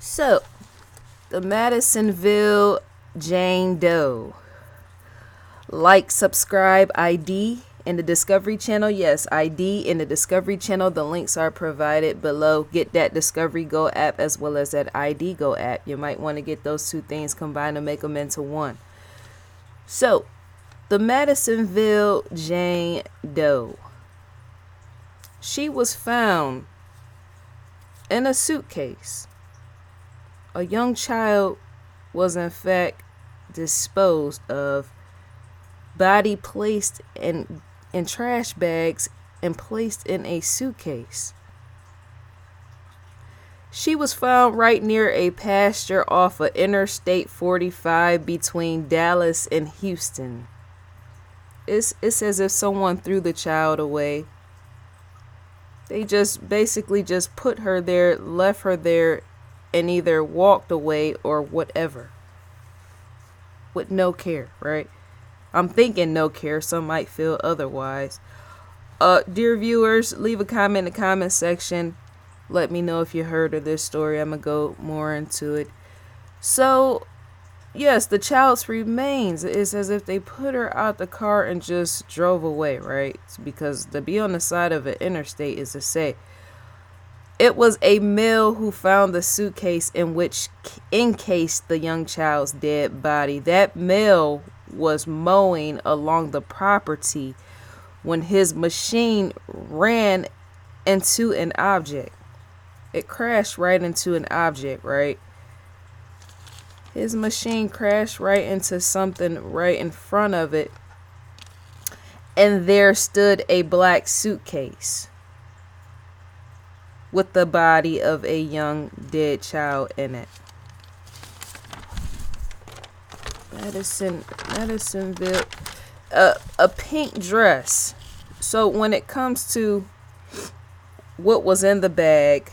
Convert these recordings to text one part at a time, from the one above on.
So, the Madisonville Jane Doe. Like, subscribe, ID in the Discovery Channel. Yes, ID in the Discovery Channel. The links are provided below. Get that Discovery Go app as well as that ID Go app. You might want to get those two things combined to make them into one. So, the Madisonville Jane Doe. She was found in a suitcase. A young child was in fact disposed of, body placed in trash bags and placed in a suitcase. She was found right near a pasture off of Interstate 45 between Dallas and Houston. It's as if someone threw the child away. They just basically just put her there, left her there, and either walked away or whatever. With no care, right? I'm thinking no care. Some might feel otherwise. Dear viewers, leave a comment in the comment section. Let me know if you heard of this story. I'm going to go more into it. So, yes, the child's remains. It's as if they put her out the car and just drove away, right? Because to be on the side of an interstate is to say, it was a male who found the suitcase in which encased the young child's dead body. That male was mowing along the property when his machine ran into an object. It crashed right into an object, right? His machine crashed right into something right in front of it. And there stood a black suitcase with the body of a young dead child in it. Madisonville, a pink dress. So when it comes to what was in the bag,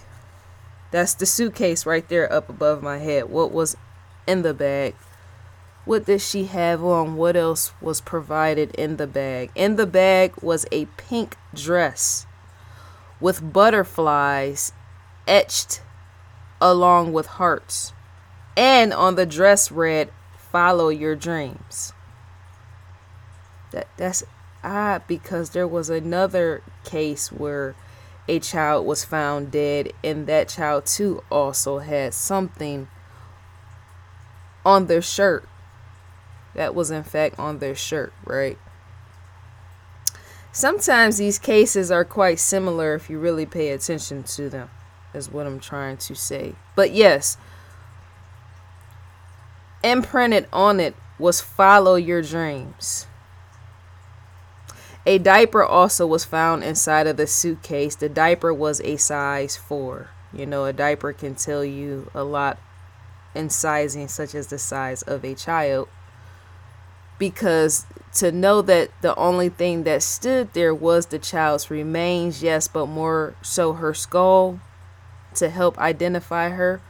that's the suitcase right there up above my head. What was in the bag? What did she have on? What else was provided in the bag? In the bag was a pink dress with butterflies etched along with hearts. And on the dress read, "Follow your dreams." That's odd, because there was another case where a child was found dead, and that child too also had something on their shirt. That was in fact on their shirt, right? Sometimes these cases are quite similar if you really pay attention to them, is what I'm trying to say. But yes, imprinted on it was "Follow your dreams." A diaper also was found inside of the suitcase. The diaper was a size 4. You know, a diaper can tell you a lot in sizing, such as the size of a child. Because to know that the only thing that stood there was the child's remains, yes, but more so her skull to help identify her,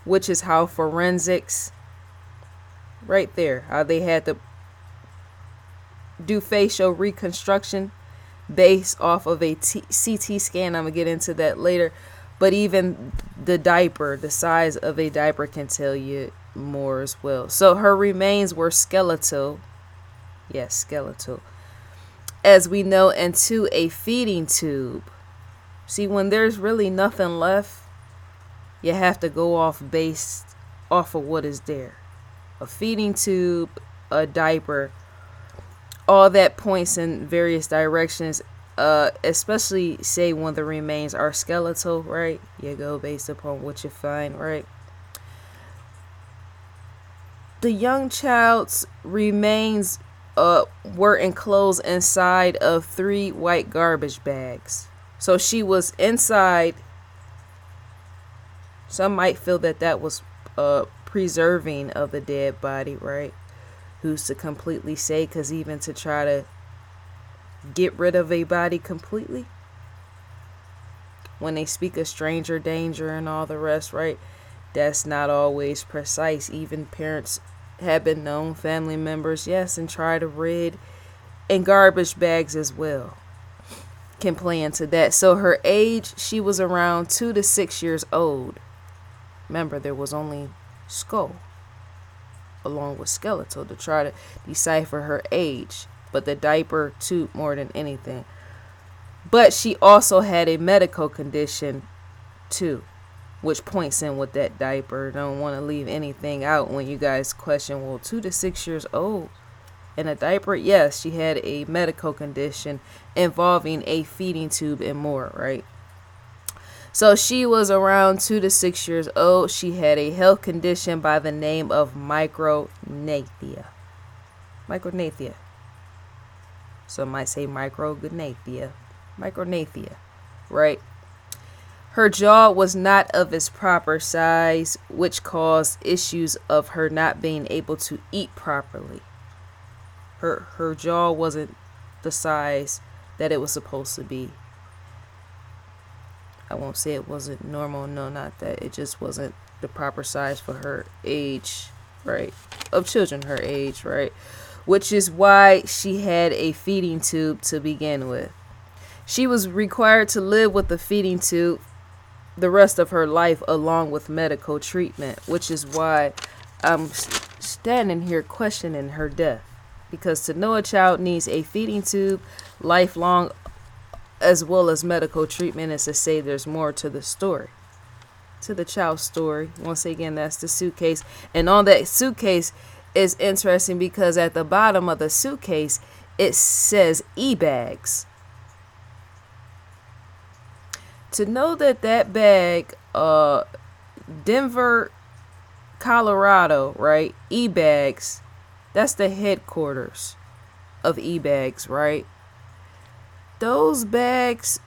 which is how forensics, right there, how they had to do facial reconstruction based off of a CT scan. I'm going to get into that later. But even the diaper, the size of a diaper can tell you more as well. So her remains were skeletal. Yes, skeletal. As we know, into a feeding tube. See, when there's really nothing left, you have to go off based off of what is there. A feeding tube, a diaper, all that points in various directions. Especially say when the remains are skeletal, right? You go based upon what you find, right? The young child's remains were enclosed inside of 3 white garbage bags. So she was inside. Some might feel that that was preserving of the dead body, right? Who's to completely say? Because even to try to get rid of a body completely, when they speak of stranger danger and all the rest, right, that's not always precise. Even parents have been known, family members, yes, and try to rid in garbage bags as well, can play into that. So her age, she was around 2 to 6 years old. Remember, there was only skull along with skeletal to try to decipher her age, but the diaper tube more than anything. But she also had a medical condition too, which points in with that diaper. Don't want to leave anything out when you guys question, well, 2 to 6 years old in a diaper? Yes, she had a medical condition involving a feeding tube and more, right? So she was around 2 to 6 years old. She had a health condition by the name of micrognathia. Micrognathia. Some might say micrognathia. Micrognathia, right? Her jaw was not of its proper size, which caused issues of her not being able to eat properly. Her jaw wasn't the size that it was supposed to be. I won't say it wasn't normal, no, not that. It just wasn't the proper size for her age, right? Of children her age, right? Which is why she had a feeding tube to begin with. She was required to live with the feeding tube the rest of her life along with medical treatment, which is why I'm standing here questioning her death. Because to know a child needs a feeding tube lifelong as well as medical treatment is to say there's more to the story, to the child's story. Once again, that's the suitcase. And on that suitcase is interesting because at the bottom of the suitcase, it says e-bags. To know that bag, Denver, Colorado, right? E-bags, that's the headquarters of e-bags, right? Those bags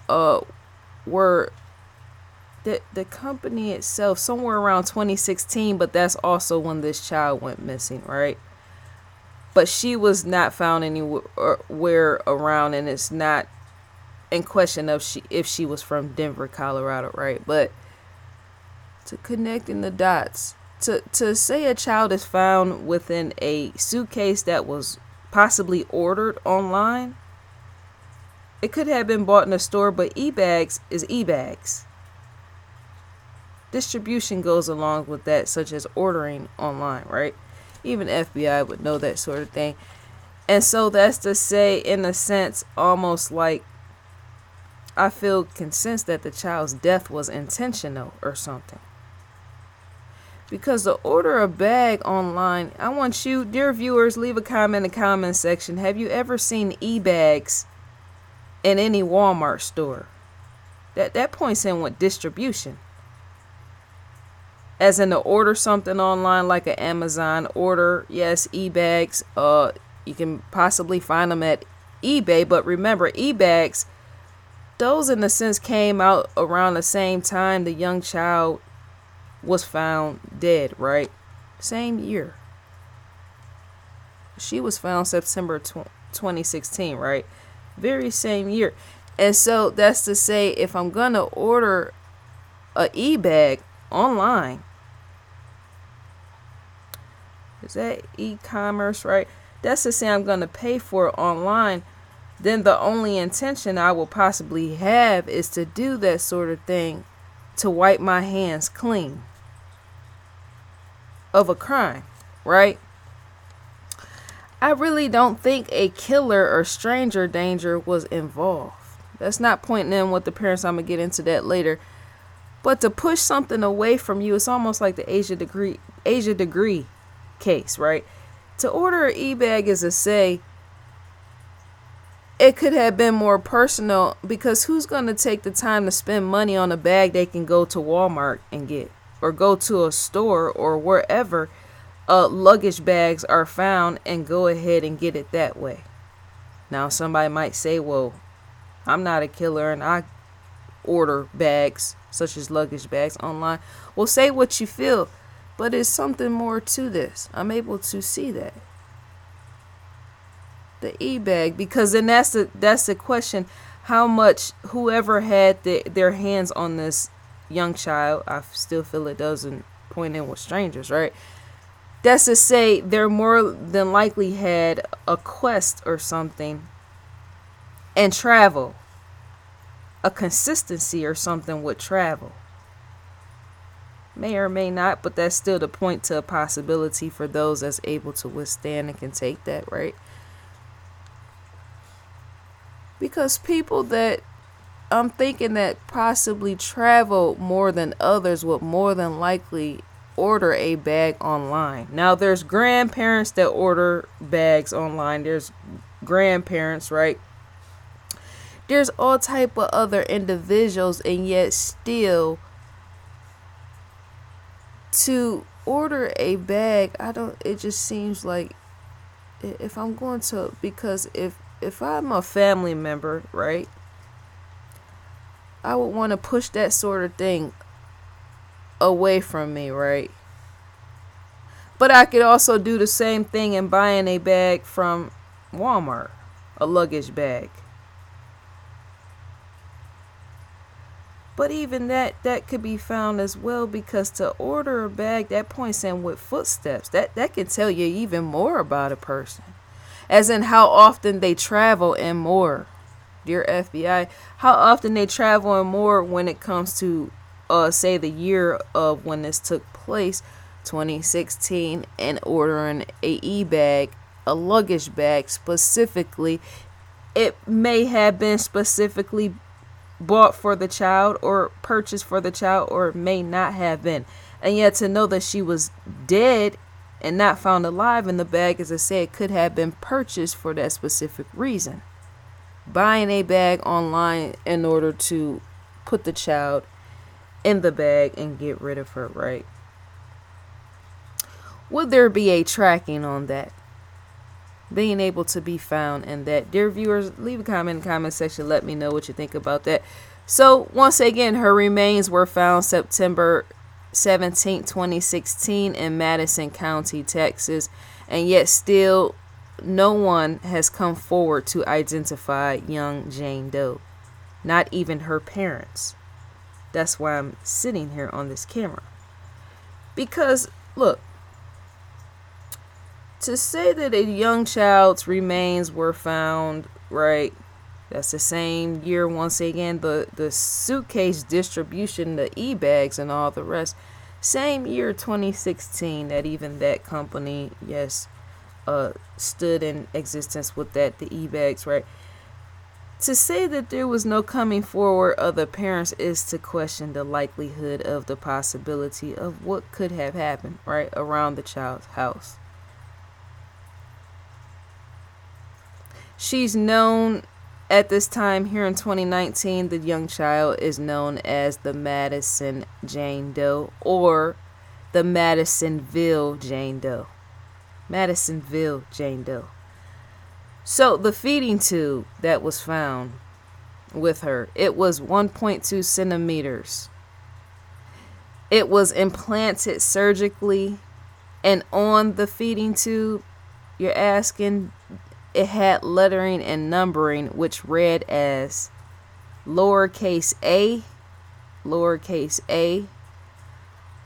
were the company itself somewhere around 2016, but that's also when this child went missing, right? But she was not found anywhere around, and it's not in question of if she was from Denver, Colorado, right? But to connecting the dots, to say a child is found within a suitcase that was possibly ordered online. It could have been bought in a store, but e-bags is e-bags. Distribution goes along with that, such as ordering online, right? Even FBI would know that sort of thing. And so that's to say, in a sense, almost like I feel convinced that the child's death was intentional or something. Because to order a bag online, I want you, dear viewers, leave a comment in the comment section. Have you ever seen e-bags in any Walmart store? That points in with distribution. As in to order something online like an Amazon order, yes, e-bags, you can possibly find them at eBay, but remember, e-bags, those in a sense came out around the same time the young child was found dead, right? Same year. She was found September 2016, right? Very same year. And so that's to say, if I'm gonna order a e-bag online, is that e-commerce, right? That's to say I'm gonna pay for it online, then the only intention I will possibly have is to do that sort of thing to wipe my hands clean of a crime, right? I really don't think a killer or stranger danger was involved. That's not pointing in with the parents. I'm going to get into that later. But to push something away from you, it's almost like the Asia degree case, right? To order an e-bag is to say, it could have been more personal, because who's going to take the time to spend money on a bag they can go to Walmart and get, or go to a store or wherever luggage bags are found and go ahead and get it that way. Now somebody might say, well, I'm not a killer and I order bags such as luggage bags online. Well, say what you feel, but it's something more to this. I'm able to see that. The e-bag, because then that's the question, how much whoever had their hands on this young child, I still feel it doesn't point in with strangers, right? That's to say they're more than likely had a quest or something and travel, a consistency or something with travel. May or may not, but that's still the point to a possibility for those that's able to withstand and can take that, right? Because people that I'm thinking that possibly travel more than others would more than likely order a bag online. Now there's grandparents that order bags online. There's grandparents, right? There's all type of other individuals, and yet still to order a bag, it just seems like if I'm going to, because if I'm a family member, right, I would want to push that sort of thing away from me, right? But I could also do the same thing in buying a bag from Walmart, a luggage bag. But even that could be found as well, because to order a bag that points in with footsteps, that can tell you even more about a person, as in how often they travel and more. Dear FBI, how often they travel and more when it comes to say the year of when this took place, 2016, and ordering a e-bag, a luggage bag specifically. It may have been specifically bought for the child or purchased for the child, or it may not have been. And yet to know that she was dead and not found alive in the bag, as I said, could have been purchased for that specific reason. Buying a bag online in order to put the child in the bag and get rid of her, right? Would there be a tracking on that? Being able to be found in that? Dear viewers, leave a comment in the comment section. Let me know what you think about that. So once again, her remains were found September 17, 2016 in Madison County, Texas. And yet still no one has come forward to identify young Jane Doe. Not even her parents. That's why I'm sitting here on this camera. Because, look, to say that a young child's remains were found, right, that's the same year, once again, the suitcase distribution, the e-bags and all the rest, same year, 2016, that even that company, yes, stood in existence with that, the e-bags, right? To say that there was no coming forward of the parents is to question the likelihood of the possibility of what could have happened, right, around the child's house. She's known at this time here in 2019, the young child is known as the Madison Jane Doe, or the Madisonville Jane Doe. Madisonville Jane Doe. So the feeding tube that was found with her, it was 1.2 centimeters. It was implanted surgically, and on the feeding tube, you're asking, it had lettering and numbering which read as lowercase a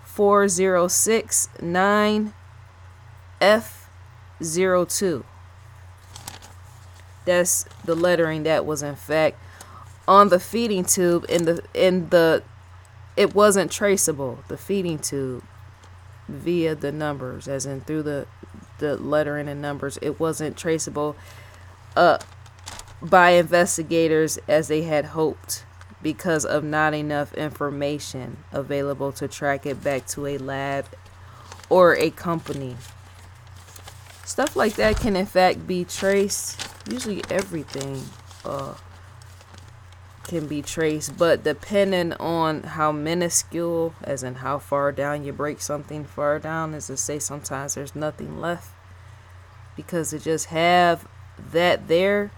4069 F02. That's the lettering that was in fact on the feeding tube. It wasn't traceable, the feeding tube, via the numbers, as in through the lettering and numbers. It wasn't traceable by investigators as they had hoped, because of not enough information available to track it back to a lab or a company. Stuff like that can in fact be traced. Usually everything can be traced, but depending on how minuscule, as in how far down you break something far down, as to say, sometimes there's nothing left, because to just have that there,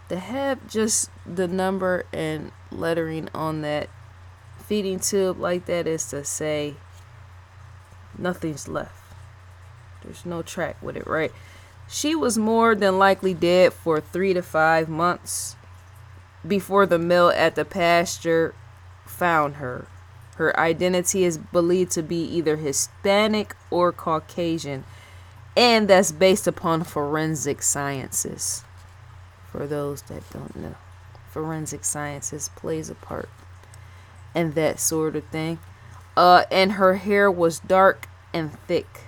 to have just the number and lettering on that feeding tube like that, is to say nothing's left. There's no track with it, right? She was more than likely dead for 3 to 5 months before the male at the pasture found her. Her identity is believed to be either Hispanic or Caucasian, and that's based upon forensic sciences. For those that don't know, forensic sciences plays a part and that sort of thing. And her hair was dark and thick.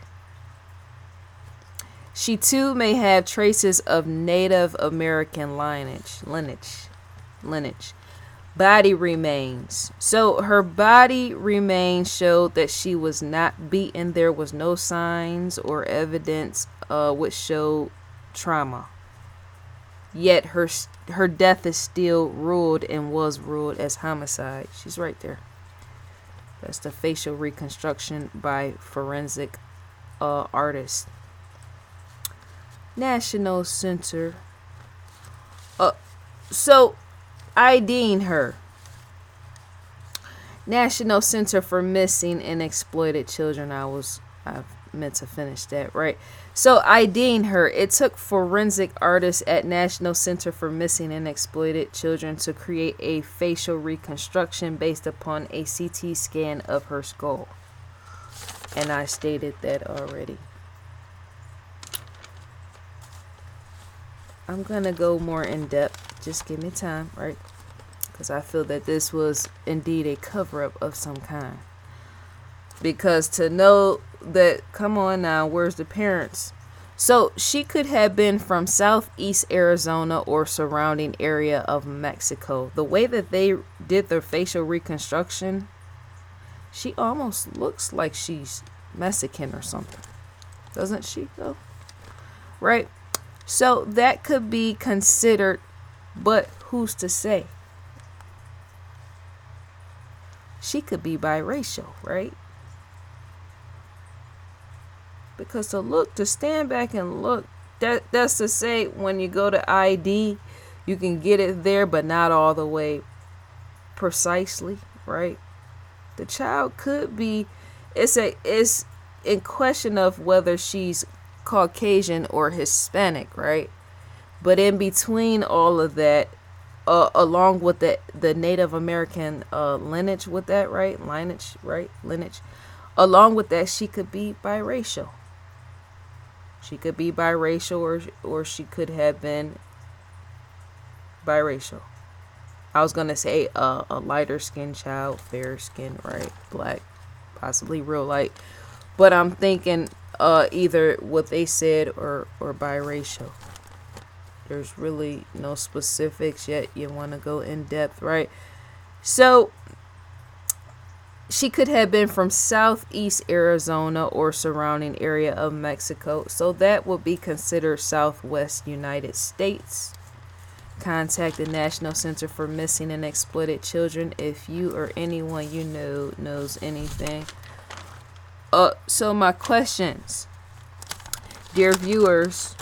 She too may have traces of Native American lineage. Body remains. So her body remains showed that she was not beaten. There was no signs or evidence which showed trauma. Yet her death is still ruled and was ruled as homicide. She's right there. That's the facial reconstruction by forensic artists. National Center. So IDing her. National Center for Missing and Exploited Children. I meant to finish that, right? So IDing her. It took forensic artists at National Center for Missing and Exploited Children to create a facial reconstruction based upon a CT scan of her skull. And I stated that already. I'm going to go more in depth. Just give me time, right? Because I feel that this was indeed a cover-up of some kind. Because to know that, come on now, where's the parents? So she could have been from southeast Arizona or surrounding area of Mexico. The way that they did their facial reconstruction, she almost looks like she's Mexican or something. Doesn't she, though? Right? So that could be considered, but who's to say? She could be biracial, right? Because to stand back and look, that's to say when you go to ID, you can get it there, but not all the way precisely, right? The child could be, it's in question of whether she's Caucasian or Hispanic, right? But in between all of that, along with the Native American lineage with that, right? Lineage. Along with that, she could be biracial. She could be biracial or she could have been biracial. I was going to say a lighter skinned child, fair skin, right? Black, possibly real light. But I'm thinking either what they said or biracial. There's really no specifics yet. You want to go in depth, right? So she could have been from southeast Arizona or surrounding area of Mexico. So that would be considered southwest United States. Contact the National Center for Missing and Exploited Children if you or anyone you know knows anything. So my questions, dear viewers,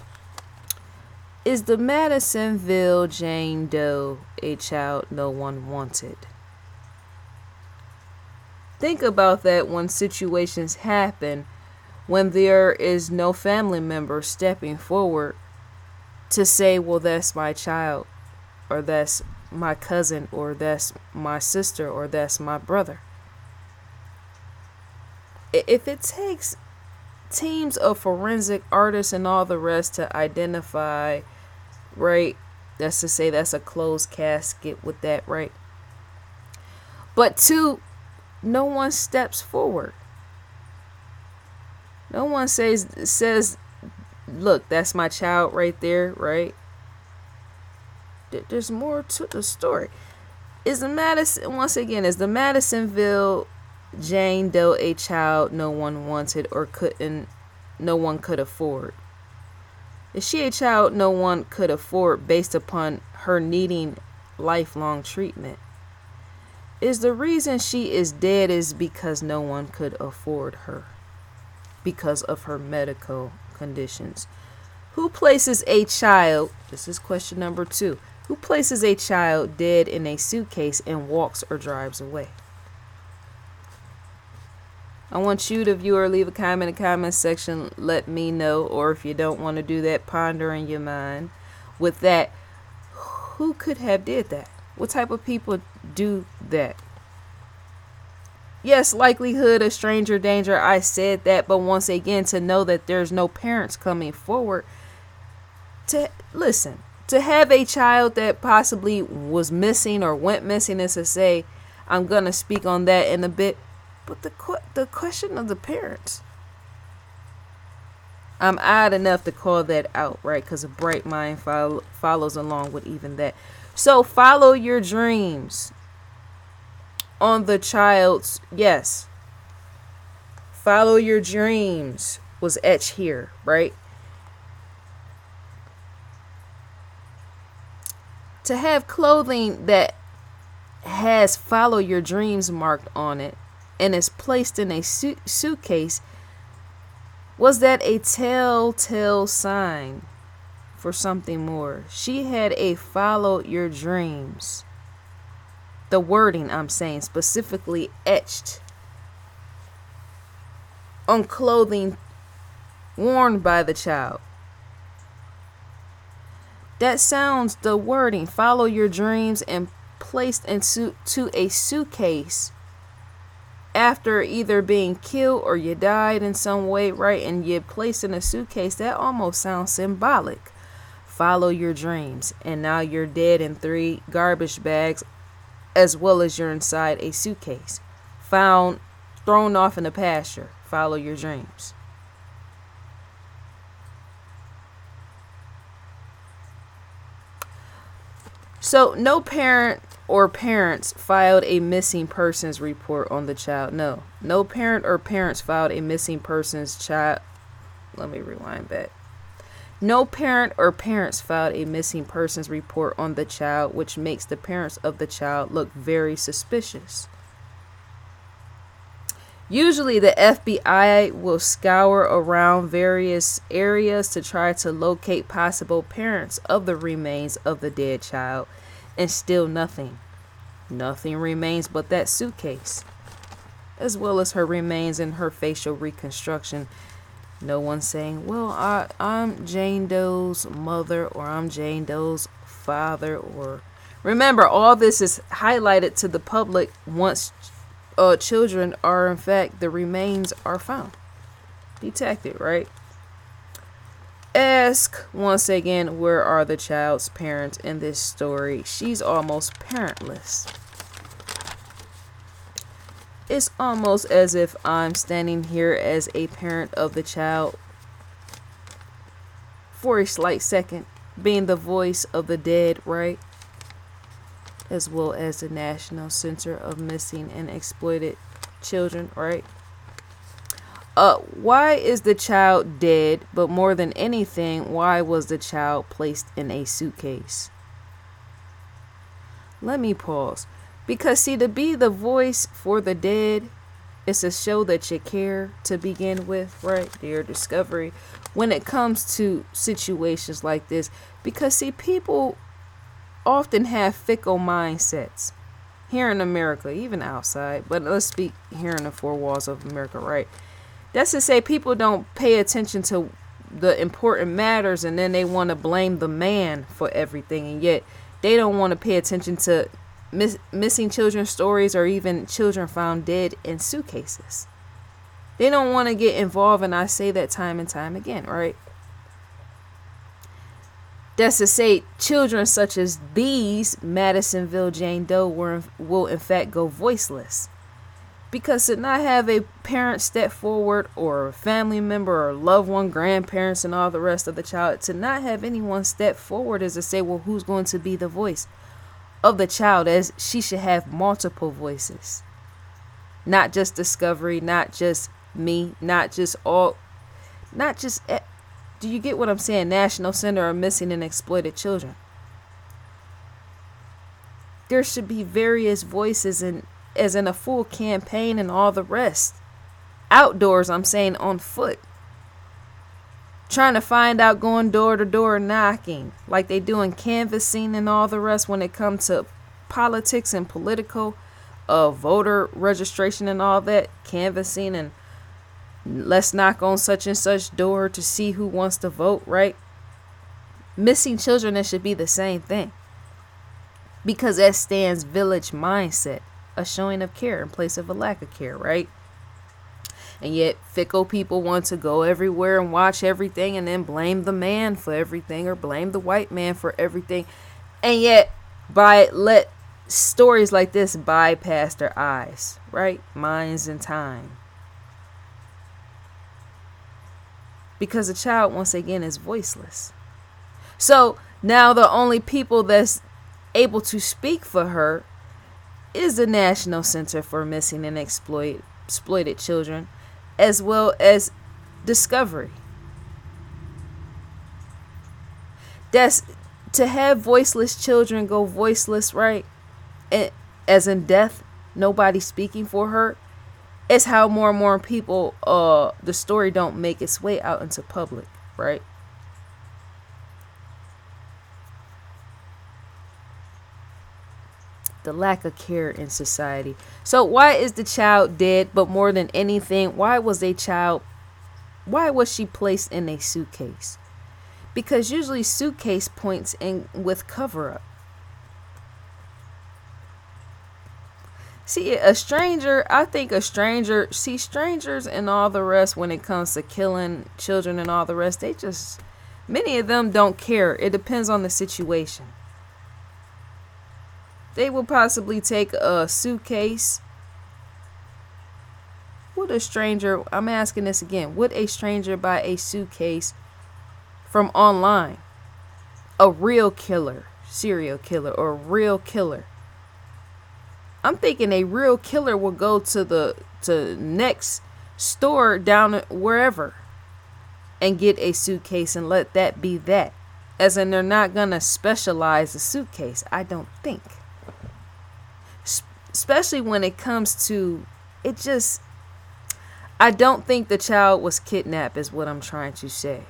is the Madisonville Jane Doe a child no one wanted? Think about that when situations happen when there is no family member stepping forward to say, well, that's my child, or that's my cousin, or that's my sister, or that's my brother. If it takes teams of forensic artists and all the rest to identify, right, that's to say that's a closed casket with that, right? But two, no one steps forward. No one says, look, that's my child right there, right? There's more to the story. Is the Madisonville Jane Doe a child no one wanted or no one could afford? Is she a child no one could afford based upon her needing lifelong treatment? Is the reason she is dead is because no one could afford her because of her medical conditions? Who places a child, this is question number 2, who places a child dead in a suitcase and walks or drives away? I want you, the viewer, leave a comment in the comment section. Let me know, or if you don't want to do that, ponder in your mind. With that, who could have did that? What type of people do that? Yes, likelihood of stranger danger, I said that, but once again, to know that there's no parents coming forward to listen, to have a child that possibly was missing or went missing is to say, I'm going to speak on that in a bit. But the question of the parents, I'm odd enough to call that out, right? Because a bright mind follows along with even that. So follow your dreams on the child's, yes. Follow your dreams was etched here, right? To have clothing that has follow your dreams marked on it and is placed in a suitcase, was that a telltale sign for something more? She had a follow your dreams. The wording, I'm saying, specifically etched on clothing worn by the child. That sounds, the wording, follow your dreams, and placed into a suitcase after either being killed or you died in some way, right? And you're placed in a suitcase. That almost sounds symbolic. Follow your dreams. And now you're dead in 3 garbage bags, as well as you're inside a suitcase. Found, thrown off in a pasture. Follow your dreams. So no parent or parents filed a missing persons report on the child. No parent or parents filed a missing persons child. Let me rewind back. No parent or parents filed a missing persons report on the child, which makes the parents of the child look very suspicious. Usually the FBI will scour around various areas to try to locate possible parents of the remains of the dead child, and still nothing. Nothing remains but that suitcase, as well as her remains and her facial reconstruction. No one saying, well, I'm Jane Doe's mother, or I'm Jane Doe's father, or... Remember, all this is highlighted to the public once children are, in fact, the remains are found, detected, right? Ask once again, where are the child's parents in this story? She's almost parentless. It's almost as if I'm standing here as a parent of the child for a slight second, being the voice of the dead, right? As well as the National Center of Missing and Exploited Children, right? Why is the child dead? But more than anything, why was the child placed in a suitcase? Let me pause. Because, see, to be the voice for the dead is to show that you care to begin with, right? Your discovery when it comes to situations like this. Because, see, people often have fickle mindsets here in America, even outside, but let's speak here in the 4 walls of America, right? That's to say, people don't pay attention to the important matters, and then they want to blame the man for everything, and yet they don't want to pay attention to missing children stories, or even children found dead in suitcases. They don't want to get involved, and I say that time and time again, right? That's to say, children such as these, Madisonville Jane Doe, will in fact go voiceless. Because to not have a parent step forward, or a family member or loved one, grandparents and all the rest of the child, to not have anyone step forward is to say, well, who's going to be the voice of the child? As she should have multiple voices. Not just discovery, not just me, not just do you get what I'm saying? National Center of Missing and Exploited Children. There should be various voices, and as in a full campaign and all the rest. Outdoors, I'm saying, on foot. Trying to find out, going door to door, knocking, like they do in canvassing and all the rest when it comes to politics and political voter registration and all that. Canvassing and let's knock on such and such door to see who wants to vote, right? Missing children, it should be the same thing. Because that stands village mindset, a showing of care in place of a lack of care, right? And yet fickle people want to go everywhere and watch everything and then blame the man for everything, or blame the white man for everything. And yet stories like this bypass their eyes, right? Minds and time. Because the child, once again, is voiceless. So now the only people that's able to speak for her is the National Center for Missing and Exploited Children, as well as Discovery. That's to have voiceless children go voiceless, right? And as in death, nobody speaking for her. It's how more and more people, the story don't make its way out into public, right? The lack of care in society. So why is the child dead? But more than anything, why was she placed in a suitcase? Because usually suitcase points in with cover up. See, strangers and all the rest, when it comes to killing children and all the rest, many of them don't care. It depends on the situation. They will possibly take a suitcase. I'm asking this again, would a stranger buy a suitcase from online? A real killer, serial killer, or a real killer. I'm thinking a real killer will go to the next store down wherever and get a suitcase and let that be that. As in, they're not going to specialize a suitcase, I don't think. Especially when it comes to I don't think the child was kidnapped is what I'm trying to say.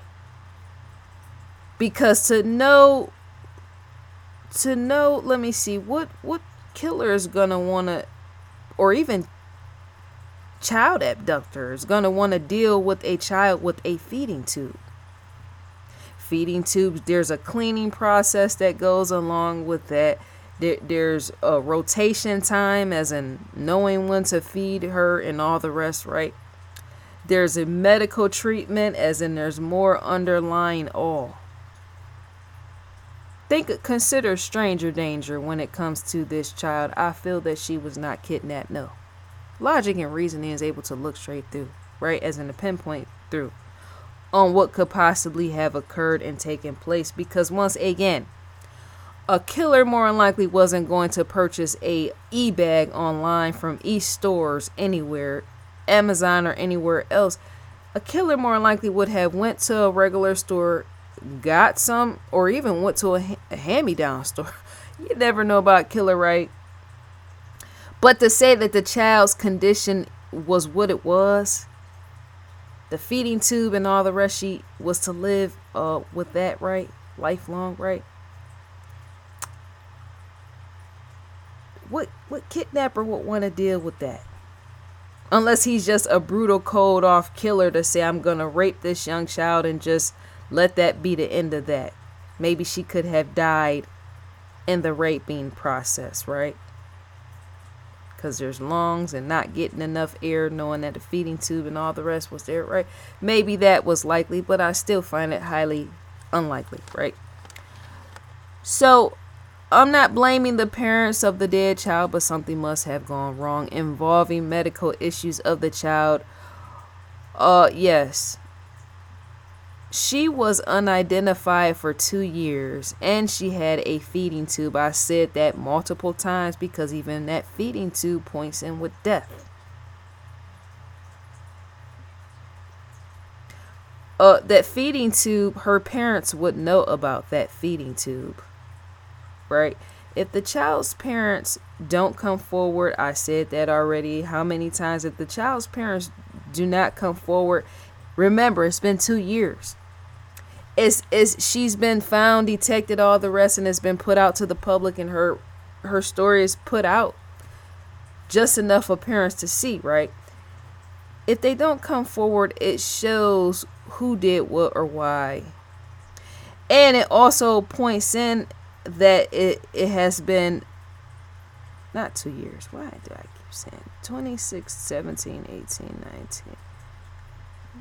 Because to know, let me see, what killer is going to want to, or even child abductor is going to want to deal with a child with a feeding tube. Feeding tubes, there's a cleaning process that goes along with that. There's a rotation time, as in knowing when to feed her and all the rest, right? There's a medical treatment, as in there's more underlying all. Consider stranger danger when it comes to this child. I feel that she was not kidnapped, no. Logic and reasoning is able to look straight through, right? As in a pinpoint through on what could possibly have occurred and taken place. Because once again, a killer more than likely wasn't going to purchase a e-bag online from e-stores anywhere, Amazon or anywhere else. A killer more than likely would have went to a regular store, got some, or even went to a hand-me-down store. You never know about killer, right? But to say that the child's condition was what it was, the feeding tube and all the rest, she was to live with that, right? Lifelong, right? What kidnapper would want to deal with that? Unless he's just a brutal, cold off killer to say, I'm gonna rape this young child and just let that be the end of that. Maybe she could have died in the raping process, right? Because there's lungs and not getting enough air, knowing that the feeding tube and all the rest was there, right? Maybe that was likely, but I still find it highly unlikely, right? So I'm not blaming the parents of the dead child, but something must have gone wrong involving medical issues of the child. Yes. She was unidentified for 2 years, and she had a feeding tube. I said that multiple times because even that feeding tube points in with death. That feeding tube, her parents would know about that feeding tube, right? If the child's parents don't come forward, I said that already. How many times? If the child's parents do not come forward, remember, it's been 2 years. She's been found, detected, all the rest, and it's been put out to the public, and her story is put out just enough for parents to see, right? If they don't come forward, it shows who did what or why. And it also points in that it has been not 2 years. Why do I keep saying 26, 17, 18, 19?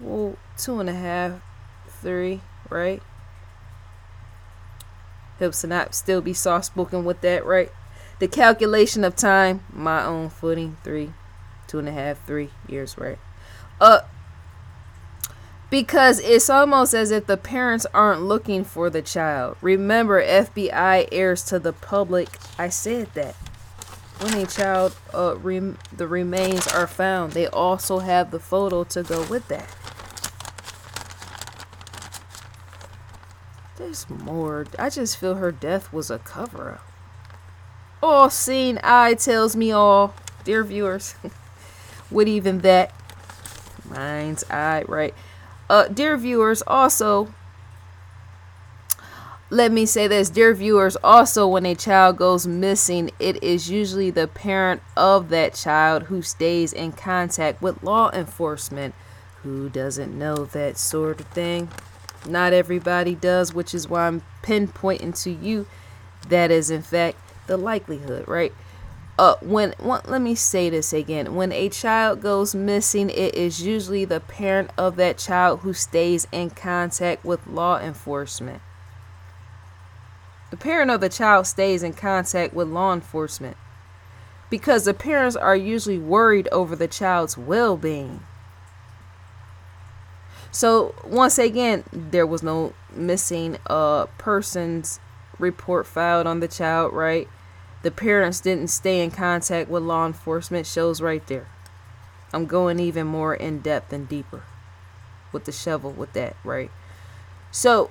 Well, 2.5, 3, right? Helps to not still be soft spoken with that, right? The calculation of time, my own footing, 2.5, 3 years, right? Uh, because it's almost as if the parents aren't looking for the child. Remember, FBI airs to the public. I said that. When a child, the remains are found, they also have the photo to go with that. There's more. I just feel her death was a cover-up. All seeing eye tells me all, dear viewers. With even that, mind's eye, right? Dear viewers, also, let me say this, dear viewers, also when a child goes missing, it is usually the parent of that child who stays in contact with law enforcement. Who doesn't know that sort of thing? Not everybody does, which is why I'm pinpointing to you that is in fact the likelihood, right? Let me say this again. When a child goes missing, it is usually the parent of that child who stays in contact with law enforcement. The parent of the child stays in contact with law enforcement because the parents are usually worried over the child's well-being. So once again, there was no missing persons report filed on the child, right? The parents didn't stay in contact with law enforcement, shows right there. I'm going even more in depth and deeper with the shovel with that, right? So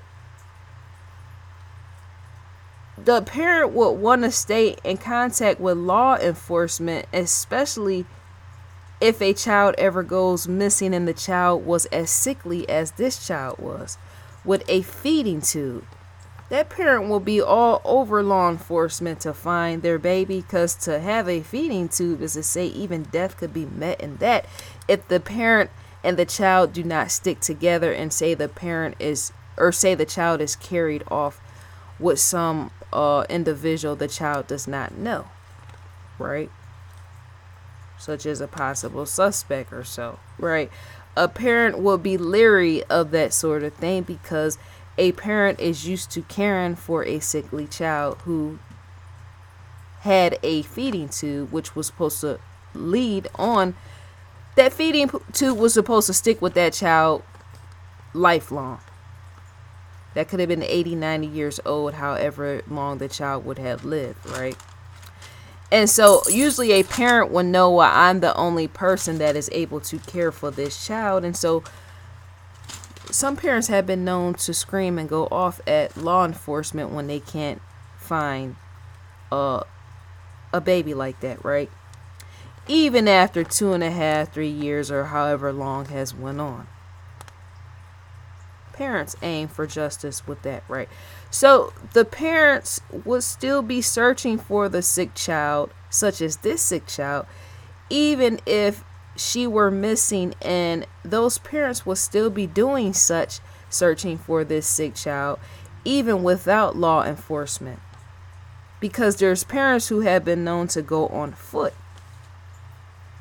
the parent would want to stay in contact with law enforcement, especially if a child ever goes missing and the child was as sickly as this child was, with a feeding tube. That parent will be all over law enforcement to find their baby, because to have a feeding tube is to say even death could be met in that if the parent and the child do not stick together and say the parent is, or say the child is carried off with some individual the child does not know, right? Such as a possible suspect or so, right? A parent will be leery of that sort of thing because a parent is used to caring for a sickly child who had a feeding tube, which was supposed to lead on. That feeding tube was supposed to stick with that child lifelong. That could have been 80, 90 years old, however long the child would have lived, right? And so usually a parent would know, well, I'm the only person that is able to care for this child. And so some parents have been known to scream and go off at law enforcement when they can't find a baby like that, right? Even after 2.5, 3 years or however long has went on. Parents aim for justice with that, right? So the parents would still be searching for the sick child, such as this sick child, even if she were missing, and those parents would still be doing such searching for this sick child even without law enforcement, because there's parents who have been known to go on foot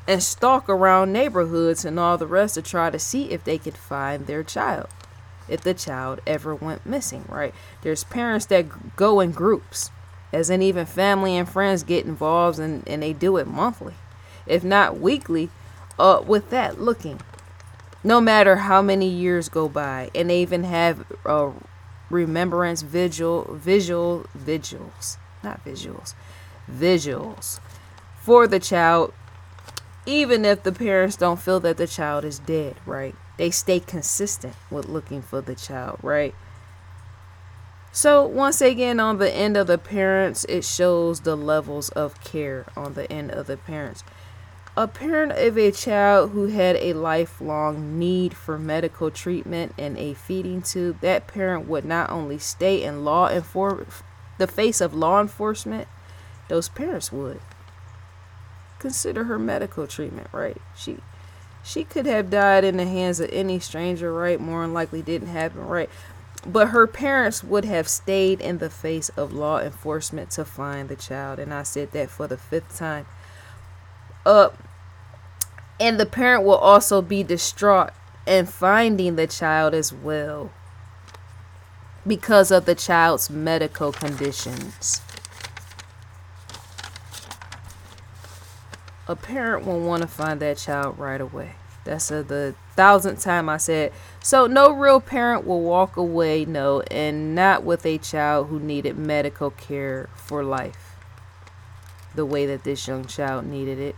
and stalk around neighborhoods and all the rest to try to see if they could find their child, if the child ever went missing, right? There's parents that go in groups, as in even family and friends get involved, and they do it monthly, if not weekly, with that looking, no matter how many years go by. And they even have remembrance vigils for the child, even if the parents don't feel that the child is dead, right? They stay consistent with looking for the child, right? So once again, on the end of the parents, it shows the levels of care on the end of the parents. A parent of a child who had a lifelong need for medical treatment and a feeding tube, that parent would not only stay in the face of law enforcement, those parents would consider her medical treatment, right? She could have died in the hands of any stranger, right? More than likely didn't happen, right? But her parents would have stayed in the face of law enforcement to find the child. And I said that for the 5th time. And the parent will also be distraught in finding the child as well, because of the child's medical conditions. a parent will want to find that child right away. That's the thousandth time I said. So no real parent will walk away, no, and not with a child who needed medical care for life, the way that this young child needed it.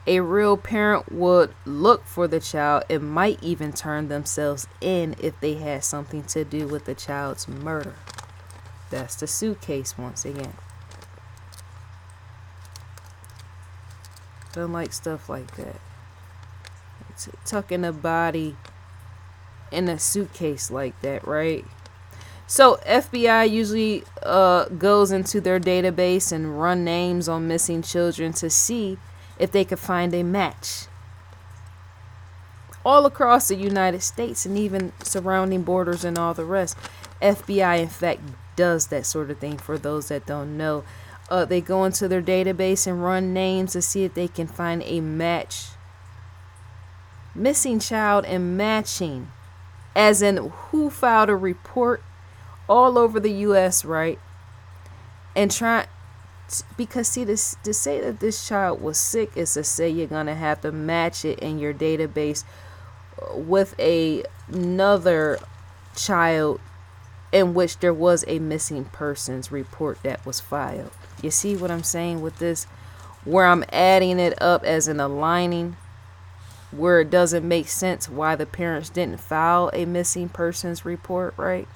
A real parent would look for the child and might even turn themselves in if they had something to do with the child's murder. That's the suitcase once again. Don't like stuff like that. Tucking a body in a suitcase like that, right? So FBI usually goes into their database and run names on missing children to see if they could find a match all across the United States and even surrounding borders and all the rest. FBI, in fact, does that sort of thing. For those that don't know, they go into their database and run names to see if they can find a match. Missing child and matching, as in who filed a report all over the U.S., right? And try, because see, this to say that this child was sick is to say you're gonna have to match it in your database with another child in which there was a missing persons report that was filed. You see what I'm saying with this, where I'm adding it up as an aligning, where it doesn't make sense why the parents didn't file a missing persons report, right?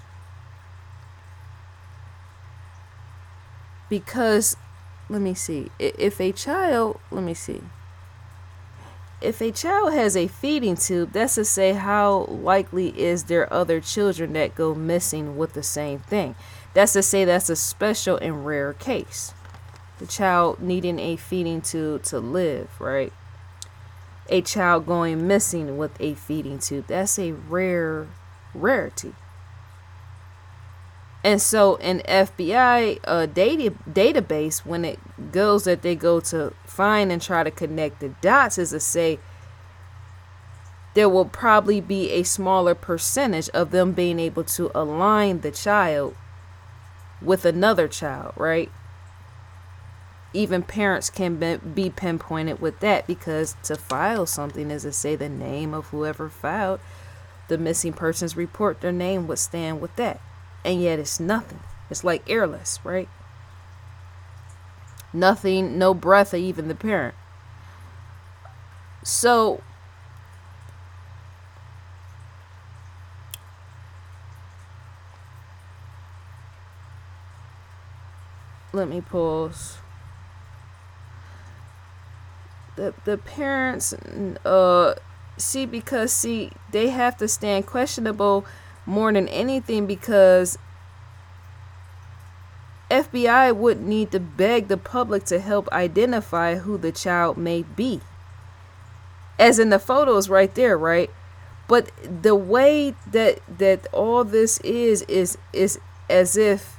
Because, let me see, if a child has a feeding tube, that's to say how likely is there other children that go missing with the same thing. That's to say that's a special and rare case. The child needing a feeding tube to live, right? A child going missing with a feeding tube, that's a rarity. And so in FBI database, when it goes that they go to find and try to connect the dots, is to say there will probably be a smaller percentage of them being able to align the child with another child, right? Even parents can be pinpointed with that, because to file something is to say the name of whoever filed the missing persons report, their name would stand with that. And yet it's nothing. It's like airless, right? Nothing, no breath of even the parent. So let me pause. The parents see, they have to stand questionable more than anything, because FBI would need to beg the public to help identify who the child may be, as in the photos right there, right? But the way that all this is as if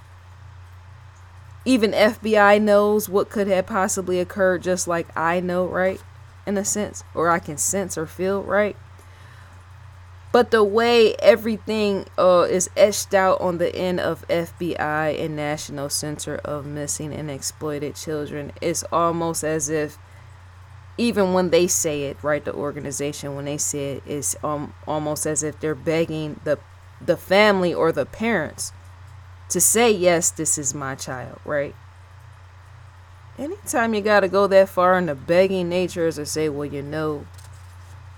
even FBI knows what could have possibly occurred, just like I know, right? In a sense, or I can sense or feel, right? But the way everything is etched out on the end of FBI and National Center of Missing and Exploited Children, it's almost as if, even when they say it, right, the organization, when they say it, it's almost as if they're begging the family or the parents to say, yes, this is my child, right? Anytime you got to go that far in the begging nature is to say, well, you know,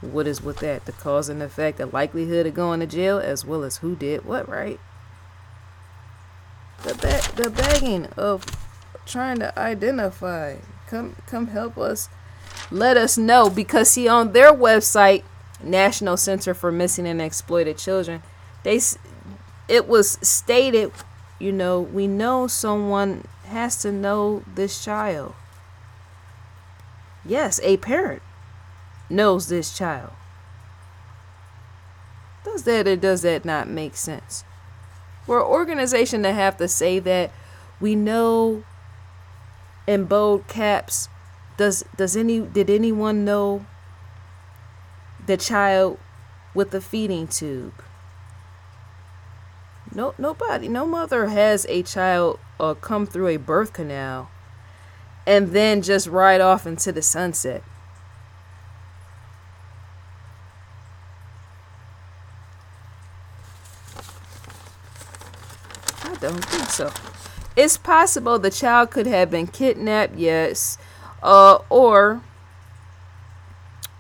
what is with that? The cause and effect, the likelihood of going to jail, as well as who did what, right? The begging of trying to identify. Come help us. Let us know. Because see, on their website, National Center for Missing and Exploited Children, it was stated, you know, we know someone has to know this child. Yes, a parent knows this child. Does that or does that not make sense? For an organization to have to say that, we know, in bold caps, did anyone know the child with the feeding tube? No, nobody, no mother has a child come through a birth canal and then just ride off into the sunset. don't think so. It's possible the child could have been kidnapped, yes. Or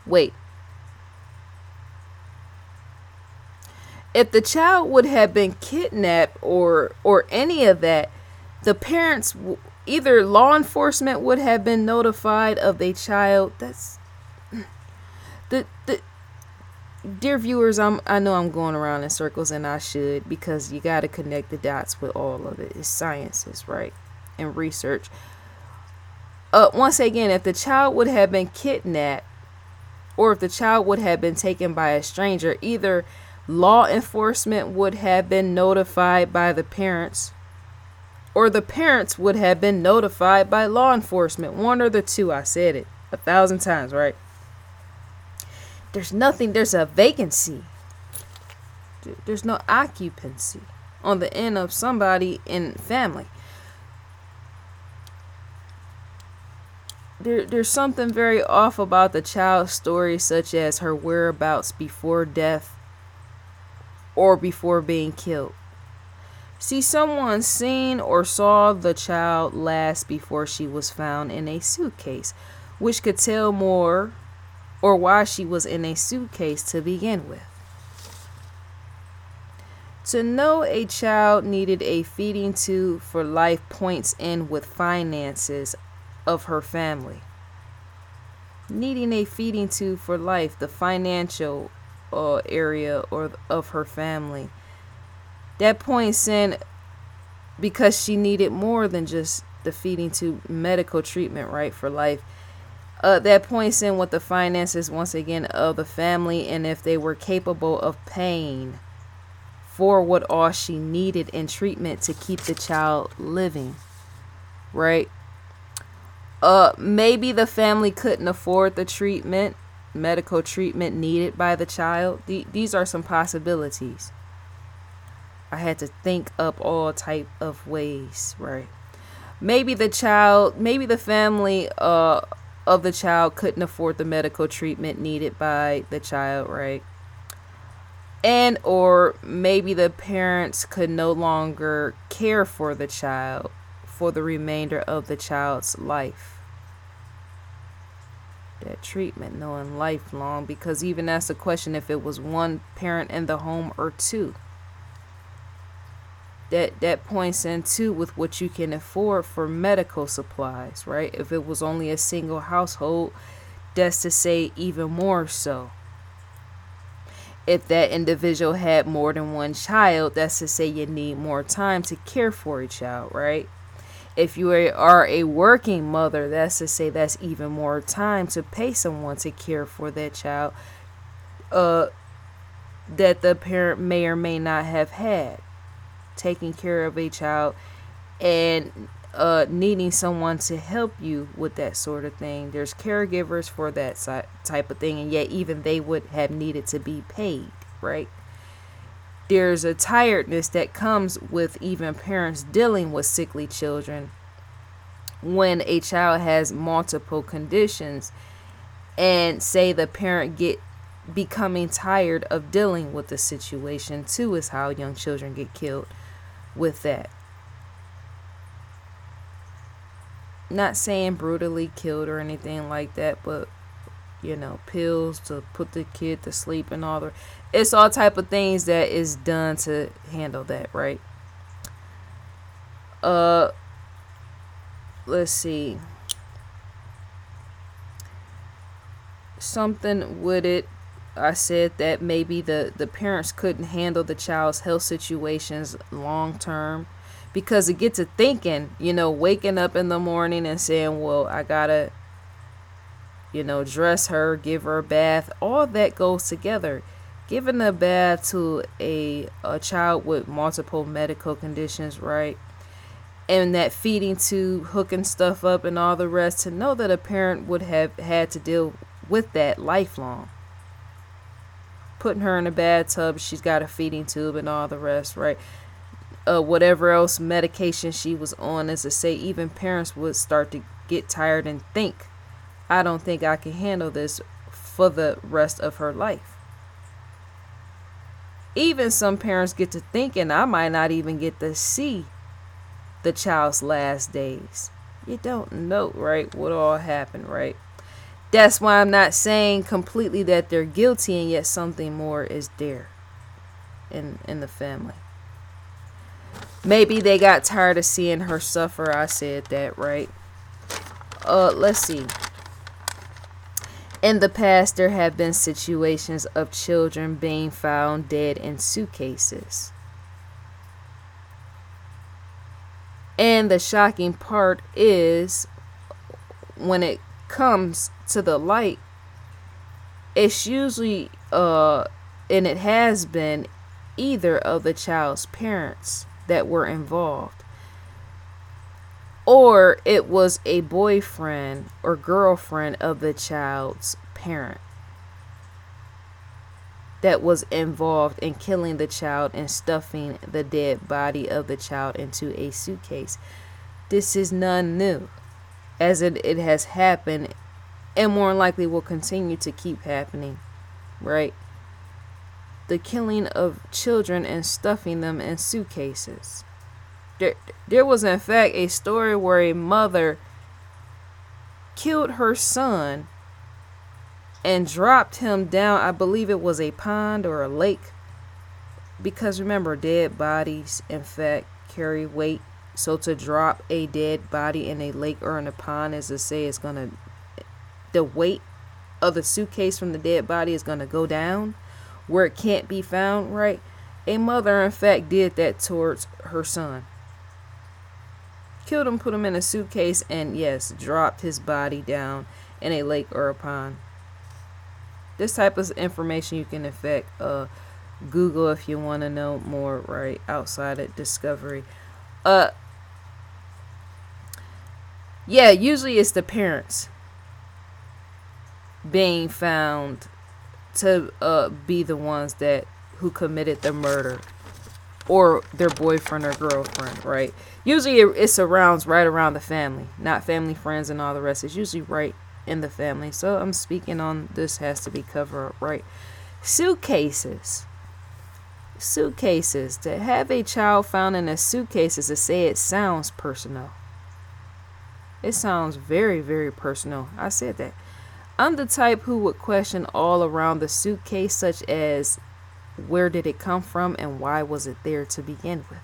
wait. If the child would have been kidnapped or any of that, the parents, either law enforcement would have been notified of their child. That's the dear viewers, I know I'm going around in circles, and I should, because you got to connect the dots with all of it. It's sciences, right? And research. Once again, if the child would have been kidnapped, or if the child would have been taken by a stranger, either law enforcement would have been notified by the parents, or the parents would have been notified by law enforcement. One or the two. I said it 1,000 times, right? There's a vacancy. There's no occupancy on the end of somebody in family. There's something very off about the child's story, such as her whereabouts before death or before being killed. See, someone seen or saw the child last before she was found in a suitcase, which could tell more, or why she was in a suitcase to begin with. To know a child needed a feeding tube for life points in with finances of her family. Needing a feeding tube for life, the financial area or of her family. That points in because she needed more than just the feeding tube, medical treatment, right, for life. That points in with the finances, once again, of the family, and if they were capable of paying for what all she needed in treatment to keep the child living, right? Maybe the family couldn't afford the treatment, medical treatment needed by the child. These are some possibilities. I had to think up all type of ways, right? Maybe the family of the child couldn't afford the medical treatment needed by the child, right? And or maybe the parents could no longer care for the child for the remainder of the child's life. That treatment, knowing lifelong, because even that's a question if it was one parent in the home or two. That points in too with what you can afford for medical supplies, right? If it was only a single household, that's to say even more so. If that individual had more than one child, that's to say you need more time to care for a child, right? If you are a working mother, that's to say that's even more time to pay someone to care for that child that the parent may or may not have had. Taking care of a child and needing someone to help you with that sort of thing. There's caregivers for that type of thing, and yet even they would have needed to be paid, right? There's a tiredness that comes with even parents dealing with sickly children when a child has multiple conditions, and say the parent becoming tired of dealing with the situation too, is how young children get killed with that. Not saying brutally killed or anything like that, but pills to put the kid to sleep and all that. It's all type of things that is done to handle that, right? Let's see. Something with it. I said that maybe the parents couldn't handle the child's health situations long term, because it gets to thinking, waking up in the morning and saying, well, I gotta, dress her, give her a bath. All that goes together. Giving a bath to a child with multiple medical conditions, right? And that feeding tube, hooking stuff up and all the rest, to know that a parent would have had to deal with that lifelong. Putting her in a bathtub, she's got a feeding tube and all the rest, right? Whatever else medication she was on, as I say, even parents would start to get tired and think, I don't think I can handle this for the rest of her life. Even some parents get to thinking I might not even get to see the child's last days. You don't know, right, what all happened, right? That's why I'm not saying completely that they're guilty, and yet something more is there in the family. Maybe they got tired of seeing her suffer. I said that, right? Let's see. In the past, there have been situations of children being found dead in suitcases. And the shocking part is, when it comes to the light, it's usually, and it has been, either of the child's parents that were involved, or it was a boyfriend or girlfriend of the child's parent that was involved in killing the child and stuffing the dead body of the child into a suitcase. This is none new, as it has happened and more than likely will continue to keep happening, right? The killing of children and stuffing them in suitcases. There was in fact a story where a mother killed her son and dropped him down, I believe it was a pond or a lake, because remember, dead bodies in fact carry weight. So to drop a dead body in a lake or in a pond, as to say, it's gonna, the weight of the suitcase from the dead body is gonna go down where it can't be found, right? A mother in fact did that towards her son. Killed him, put him in a suitcase, and yes, dropped his body down in a lake or a pond. This type of information you can in fact Google if you want to know more, right, outside of discovery. Yeah, usually it's the parents being found to be the ones that who committed the murder, or their boyfriend or girlfriend, right? Usually it surrounds right around the family, not family, friends, and all the rest. It's usually right in the family. So I'm speaking on this has to be covered up, right? Suitcases. To have a child found in a suitcase, is to say, it sounds personal. It sounds very, very personal. I said that. I'm the type who would question all around the suitcase, such as, where did it come from and why was it there to begin with?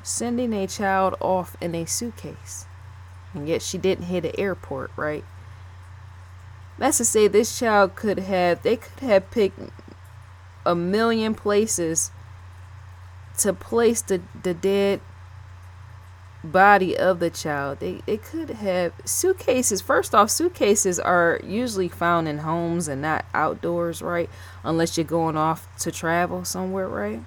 Sending a child off in a suitcase, and yet she didn't hit an airport, right? That's to say, this child they could have picked a million places to place the dead body of the child. They could have suitcases. First off, suitcases are usually found in homes and not outdoors, right? Unless you're going off to travel somewhere, right?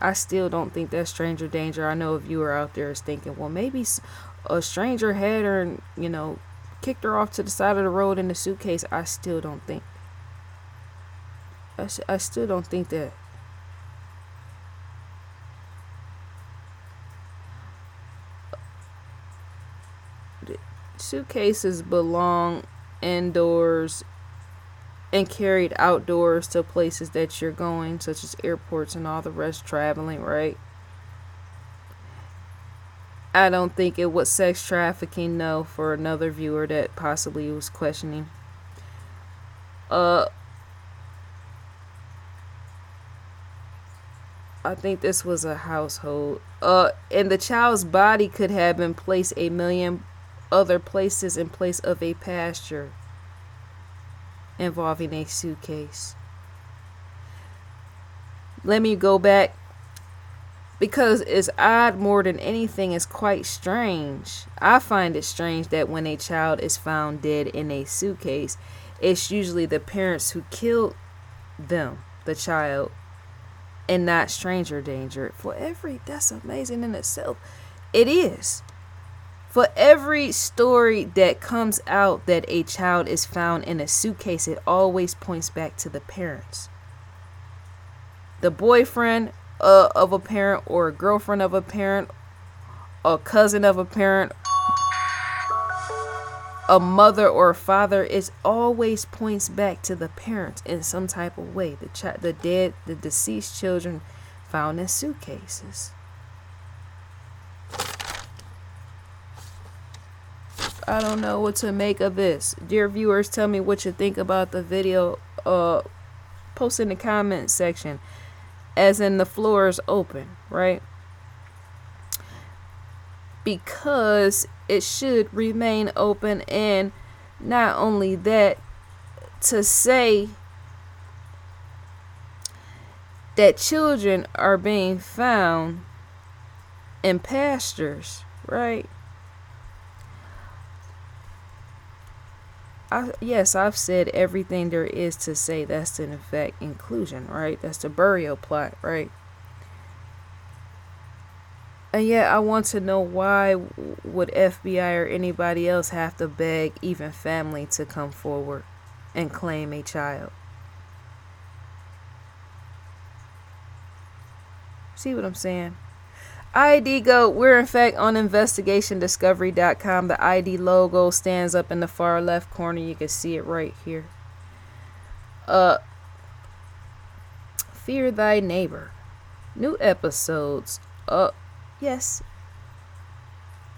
I still don't think that's stranger danger. I know a viewer out there is thinking, well, maybe a stranger had her and, kicked her off to the side of the road in the suitcase. I still don't think. I still don't think that. Suitcases belong indoors and carried outdoors to places that you're going, such as airports and all the rest, traveling, right? I don't think it was sex trafficking, no, for another viewer that possibly was questioning. I think this was a household. And the child's body could have been placed a million other places in place of a pasture involving a suitcase. Let me go back, because it's odd more than anything. It's quite strange. I find it strange that when a child is found dead in a suitcase, it's usually the parents who killed them, the child, and not stranger danger. That's amazing in itself. It is. For every story that comes out that a child is found in a suitcase, it always points back to the parents. The boyfriend of a parent, or a girlfriend of a parent, a cousin of a parent, a mother or a father, it always points back to the parents in some type of way. The deceased children found in suitcases. I don't know what to make of this. Dear viewers, tell me what you think about the video. Post in the comment section. As in, the floor is open, right? Because it should remain open. And not only that, to say that children are being found in pastures, right? Yes, I've said everything there is to say. That's in effect inclusion, right? That's the burial plot, right? And yet I want to know, why would FBI or anybody else have to beg even family to come forward and claim a child? See what I'm saying? ID Goat, we're in fact on investigationdiscovery.com. The ID logo stands up in the far left corner. You can see it right here. Fear Thy Neighbor. New episodes. Yes.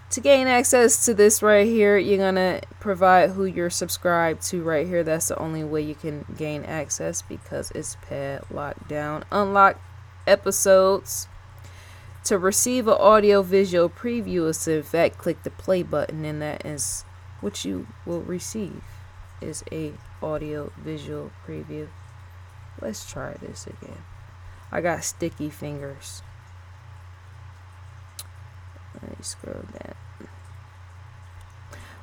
To gain access to this right here, you're gonna provide who you're subscribed to right here. That's the only way you can gain access, because it's padlocked down. Unlock episodes. To receive an audio visual preview is to in fact click the play button, and that is what you will receive, is a audio visual preview. Let's try this again. I got sticky fingers. Let me scroll down.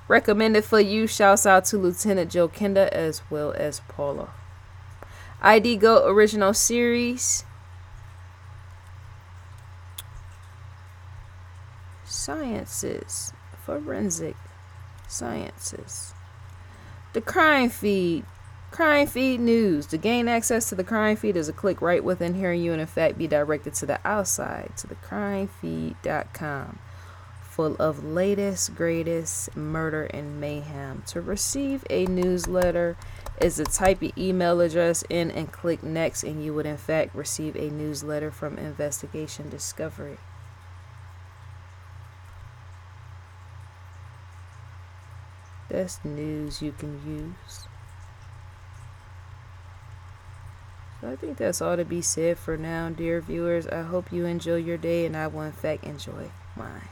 Recommended for you. Shouts out to Lieutenant Joe Kenda as well as Paula. ID Go original series. Sciences. Forensic sciences. The crime feed. Crime feed news. To gain access to the crime feed is a click right within here, and you in effect be directed to the outside, to the crimefeed.com, full of latest, greatest murder and mayhem. To receive a newsletter is to type your email address in and click next, and you would in fact receive a newsletter from Investigation Discovery. That's news you can use. So I think that's all to be said for now, dear viewers. I hope you enjoy your day, and I will in fact enjoy mine.